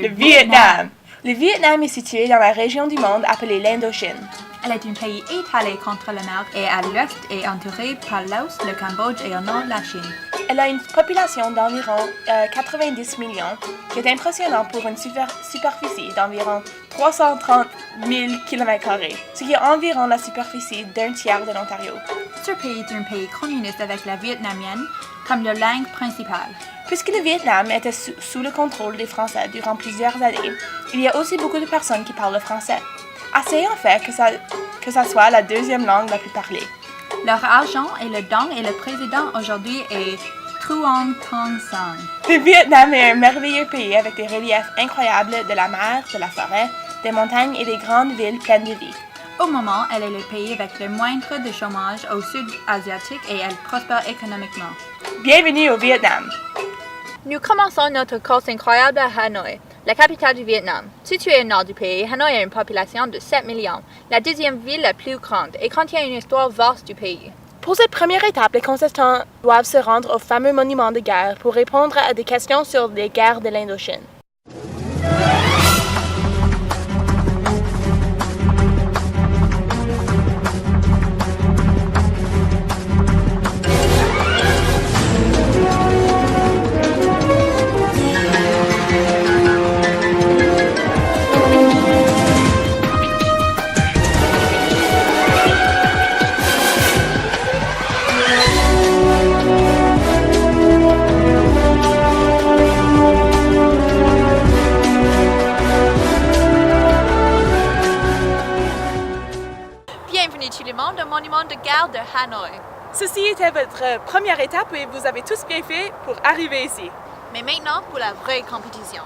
Le Vietnam. Le Vietnam est situé dans la région du monde appelée l'Indochine. Elle est un pays étalé contre la mer et à l'ouest est entourée par Laos, le Cambodge et au nord la Chine. Elle a une population d'environ 90 millions, qui est impressionnant pour une superficie d'environ 330 000 km², ce qui est environ la superficie d'un tiers de l'Ontario. Ce pays est un pays communiste avec la vietnamienne comme leur langue principale. Puisque le Vietnam était sous le contrôle des Français durant plusieurs années, il y a aussi beaucoup de personnes qui parlent le français. Assez en fait que ça soit la deuxième langue la plus parlée. Leur argent est le dong et le président aujourd'hui est Truong Tong Sang. Le Vietnam est un merveilleux pays avec des reliefs incroyables de la mer, de la forêt, des montagnes et des grandes villes pleines de vie. Au moment, elle est le pays avec le moindre de chômage au sud asiatique et elle prospère économiquement. Bienvenue au Vietnam! Nous commençons notre course incroyable à Hanoï, la capitale du Vietnam. Située au nord du pays, Hanoï a une population de 7 millions, la deuxième ville la plus grande, et contient une histoire vaste du pays. Pour cette première étape, les contestants doivent se rendre au fameux monument de guerre pour répondre à des questions sur les guerres de l'Indochine. Bienvenue tout le monde au monument de guerre de Hanoï. Ceci était votre première étape et vous avez tous bien fait pour arriver ici. Mais maintenant pour la vraie compétition.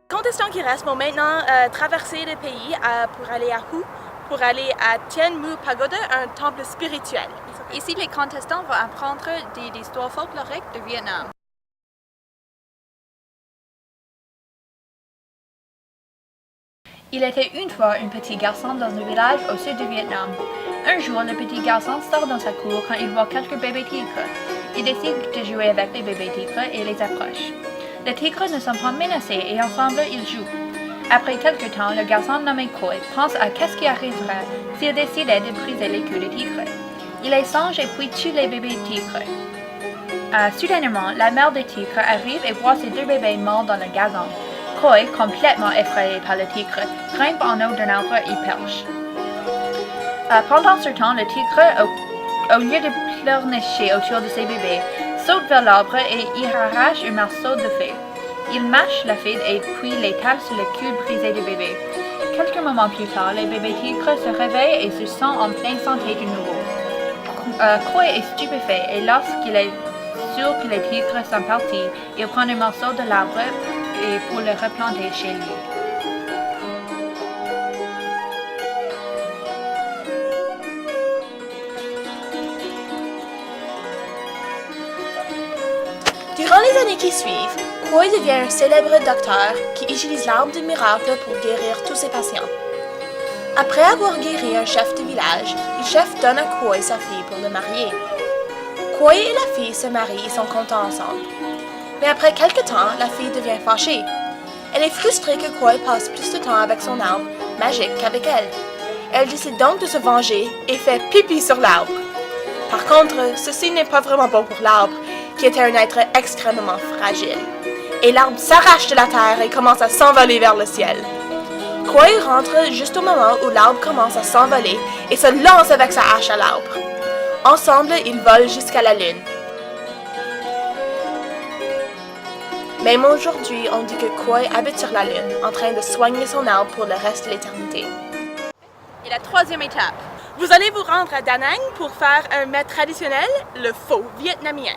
Les contestants qui restent vont maintenant traverser le pays pour aller à Hue, pour aller à Tien Mu Pagoda, un temple spirituel. Ici, les contestants vont apprendre des histoires folkloriques du Vietnam. Il était une fois un petit garçon dans un village au sud du Vietnam. Un jour, le petit garçon sort dans sa cour quand il voit quelques bébés tigres. Il décide de jouer avec les bébés tigres et les approche. Les tigres ne sont pas menacés et ensemble ils jouent. Après quelque temps, le garçon nommé Khoi pense à qu'est-ce qui arriverait s'il décidait de briser les queues des tigres. Il les songe et puis tue les bébés tigres. Soudainement, la mère des tigres arrive et voit ses deux bébés morts dans le gazon. Khoi, complètement effrayé par le tigre, grimpe en haut d'un arbre et perche. Pendant ce temps, le tigre, au lieu de pleurnicher autour de ses bébés, saute vers l'arbre et y arrache un morceau de feuille. Il mâche la feuille et puis l'étale sur le cul brisé du bébé. Quelques moments plus tard, les bébés tigres se réveillent et se sentent en pleine santé de nouveau. Khoi est stupéfait et lorsqu'il est sûr que les tigres sont partis, il prend un morceau de l'arbre et pour le replanter chez lui. Durant les années qui suivent, Khoi devient un célèbre docteur qui utilise l'arbre du miracle pour guérir tous ses patients. Après avoir guéri un chef de village, le chef donne à Khoi sa fille pour le marier. Khoi et la fille se marient et sont contents ensemble. Mais après quelque temps, la fille devient fâchée. Elle est frustrée que Khoi passe plus de temps avec son arbre magique qu'avec elle. Elle décide donc de se venger et fait pipi sur l'arbre. Par contre, ceci n'est pas vraiment bon pour l'arbre, qui était un être extrêmement fragile. et l'arbre s'arrache de la terre et commence à s'envoler vers le ciel. Koi rentre juste au moment où l'arbre commence à s'envoler et se lance avec sa hache à l'arbre. Ensemble, ils volent jusqu'à la lune. Même aujourd'hui, on dit que Koi habite sur la lune, en train de soigner son arbre pour le reste de l'éternité. Et la troisième étape. Vous allez vous rendre à Da Nang pour faire un mets traditionnel, le pho vietnamien.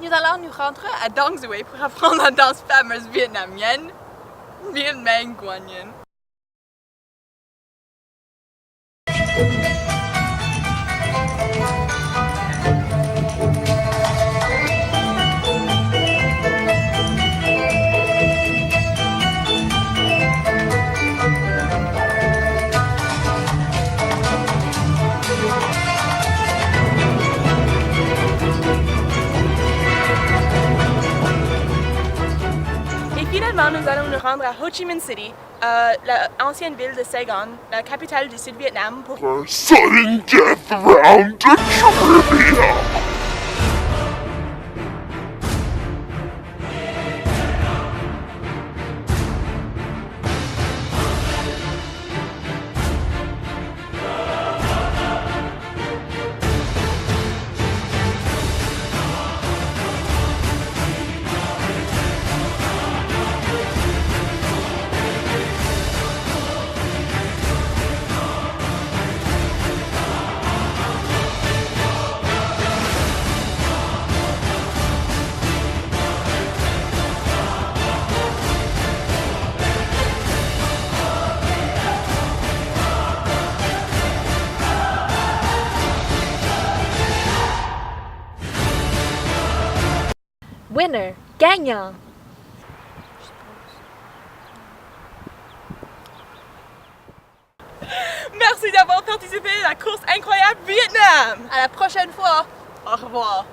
Nous allons nous rendre à Dong Xuê pour apprendre la danse fameuse vietnamienne, Viet Minh Quan Yin. Finalement, nous allons nous rendre à Ho Chi Minh City, l'ancienne ville de Saigon, la capitale du Sud-Vietnam, pour a sudden death round to trivia. Winner, gagnant. Merci d'avoir participé à la course incroyable Vietnam! À la prochaine fois. Au revoir!